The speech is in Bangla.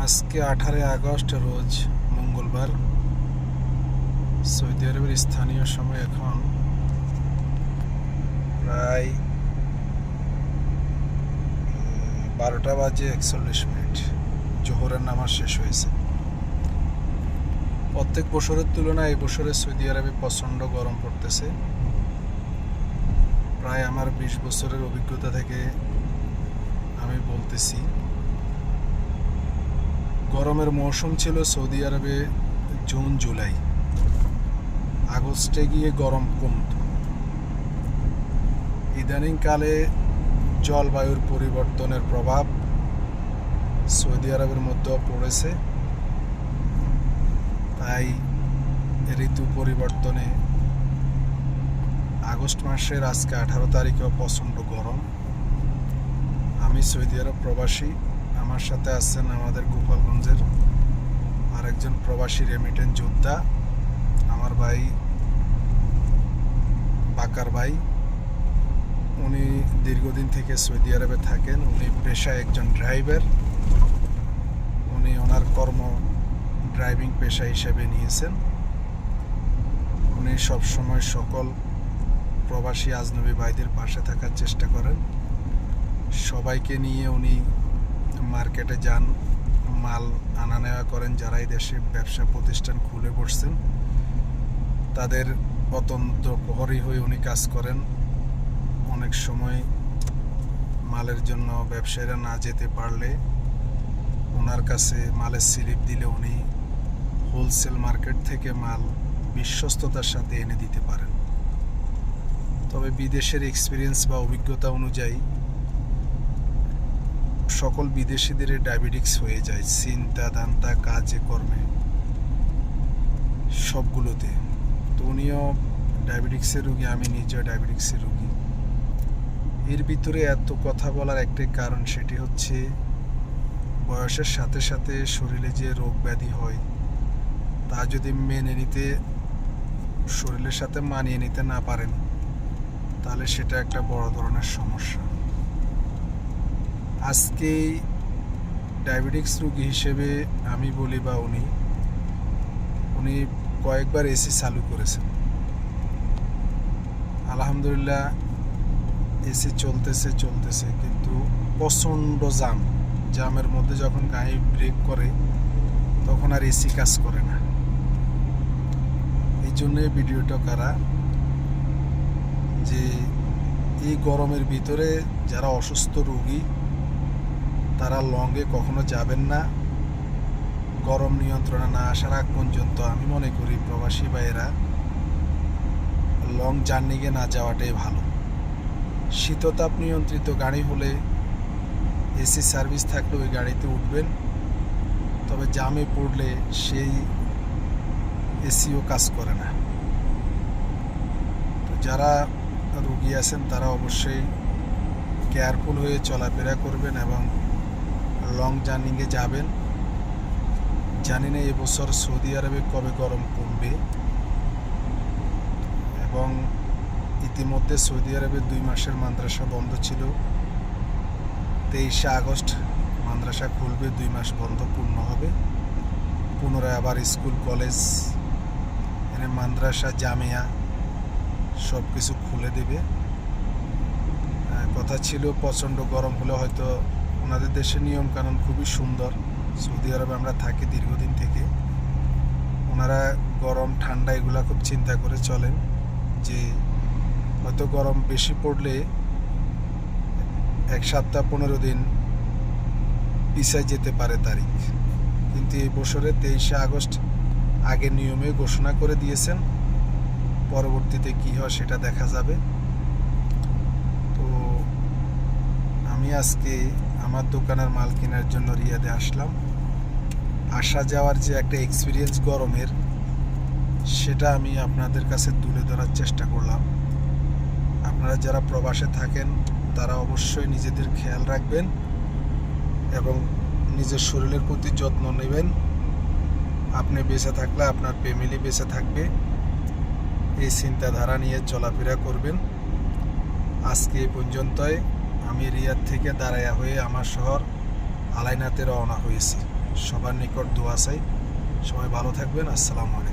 আজকে 18 আগস্ট রোজ মঙ্গলবার। সৌদি আরবের স্থানীয় সময় এখন প্রায় 12:41। জোহরের নামাজ শেষ হয়েছে। প্রত্যেক বছরের তুলনায় এই বছরে সৌদি আরবে প্রচণ্ড গরম পড়তেছে। প্রায় আমার 20 বছরের অভিজ্ঞতা থেকে আমি বলতেছি, গরমের মৌসুম ছিল সৌদি আরবে জুন জুলাই, আগস্টে গিয়ে গরম কমত। ইদানিংকালে জলবায়ুর পরিবর্তনের প্রভাব সৌদি আরবের মধ্যেও পড়েছে, তাই ঋতু পরিবর্তনে আগস্ট মাসের আজকে 18 তারিখেও প্রচণ্ড গরম। আমি সৌদি আরব প্রবাসী, আমার সাথে আছেন আমাদের গোপালগঞ্জের আরেকজন প্রবাসী রেমিটেন্স যোদ্ধা, আমার ভাই বাকার ভাই। উনি দীর্ঘদিন থেকে সৌদি আরবে থাকেন। উনি পেশায় একজন ড্রাইভার। উনি ওনার কর্ম ড্রাইভিং পেশা হিসেবে নিয়েছেন। উনি সবসময় সকল প্রবাসী আজনবী ভাইদের পাশে থাকার চেষ্টা করেন। সবাইকে নিয়ে উনি মার্কেটে যান, মাল আনা নেওয়া করেন। যারা এই দেশে ব্যবসা প্রতিষ্ঠান খুলে বসছেন তাদের অত্যন্ত প্রহরী হয়ে উনি কাজ করেন। অনেক সময় মালের জন্য ব্যবসায়ীরা না যেতে পারলে ওনার কাছে মালের স্লিপ দিলে উনি হোলসেল মার্কেট থেকে মাল বিশ্বস্ততার সাথে এনে দিতে পারেন। তবে বিদেশের এক্সপিরিয়েন্স বা অভিজ্ঞতা অনুযায়ী সকল বিদেশিদের ডায়াবেটিক্স হয়ে যায়, চিন্তা দান্তা কাজে কর্মে সবগুলোতে। তো উনিও ডায়াবেটিক্সের রোগী, আমি নিজেও ডায়াবেটিক্সের রোগী। এর ভিতরে এত কথা বলার একটাই কারণ, সেটি হচ্ছে বয়সের সাথে সাথে শরীরে যে রোগ ব্যাধি হয় তা যদি মেনে নিতে, শরীরের সাথে মানিয়ে নিতে না পারেন তাহলে সেটা একটা বড় ধরনের সমস্যা। আজকে ডায়াবেটিক্স রোগী হিসেবে আমি বলি বা উনি কয়েকবার এসি চালু করেছেন। আলহামদুলিল্লাহ এসি চলতেছে, কিন্তু প্রচণ্ড জামের মধ্যে যখন গাড়ি ব্রেক করে তখন আর এসি কাজ করে না। এই জন্যে ভিডিওটা করা যে এই গরমের ভিতরে যারা অসুস্থ রোগী তারা লংয়ে কখনো যাবেন না। গরম নিয়ন্ত্রণে না আসার আগ পর্যন্ত আমি মনে করি প্রবাসী ভাইয়েরা লং জার্নিকে না যাওয়াটাই ভালো। শীততাপ নিয়ন্ত্রিত গাড়ি হলে এসি সার্ভিস থাকলে ওই গাড়িতে উঠবেন, তবে জামে পড়লে সেই এসিও কাজ করে না। তো যারা রোগী আছেন তারা অবশ্যই কেয়ারফুল হয়ে চলাফেরা করবেন এবং লং জার্নিংয়ে যাবেন। জানি না এবছর সৌদি আরবে কবে গরম কমবে, এবং ইতিমধ্যে সৌদি আরবে 2 মাসের মাদ্রাসা বন্ধ ছিল। 23 আগস্ট মাদ্রাসা খুলবে, 2 মাস বন্ধ পূর্ণ হবে। পুনরায় আবার স্কুল কলেজ মাদ্রাসা জামিয়া সব কিছু খুলে দেবে। কথা ছিল প্রচণ্ড গরম হলে হয়তো, ওনাদের দেশের নিয়মকানুন খুবই সুন্দর। সৌদি আরবে আমরা থাকি দীর্ঘদিন থেকে, ওনারা গরম ঠান্ডা এগুলা খুব চিন্তা করে চলেন যে হয়তো গরম বেশি পড়লে 1 সপ্তাহ 15 দিন পিছায় যেতে পারে তারিখ। কিন্তু এই বছরে 23 আগস্ট আগের নিয়মে ঘোষণা করে দিয়েছেন। পরবর্তীতে কি হয় সেটা দেখা যাবে। তো আমি আজকে আমার দোকানের মাল কেনার জন্য রিয়াদে আসলাম। আসা যাওয়ার যে একটা এক্সপিরিয়েন্স গরমের, সেটা আমি আপনাদের কাছে তুলে ধরার চেষ্টা করলাম। আপনারা যারা প্রবাসে থাকেন তারা অবশ্যই নিজেদের খেয়াল রাখবেন এবং নিজের শরীরের প্রতি যত্ন নেবেন। আপনি বেঁচে থাকলে আপনার ফ্যামিলি বেঁচে থাকবে, এই চিন্তাধারা নিয়ে চলাফেরা করবেন। আজকে এই পর্যন্তই। আমি রিয়াদ থেকে দাঁড়াইয়া হয়ে আমার শহর আলাইনাতে রওনা হয়েছি। সবার নিকট দোয়া চাই। সবাই ভালো থাকবেন। আসসালামু আলাইকুম।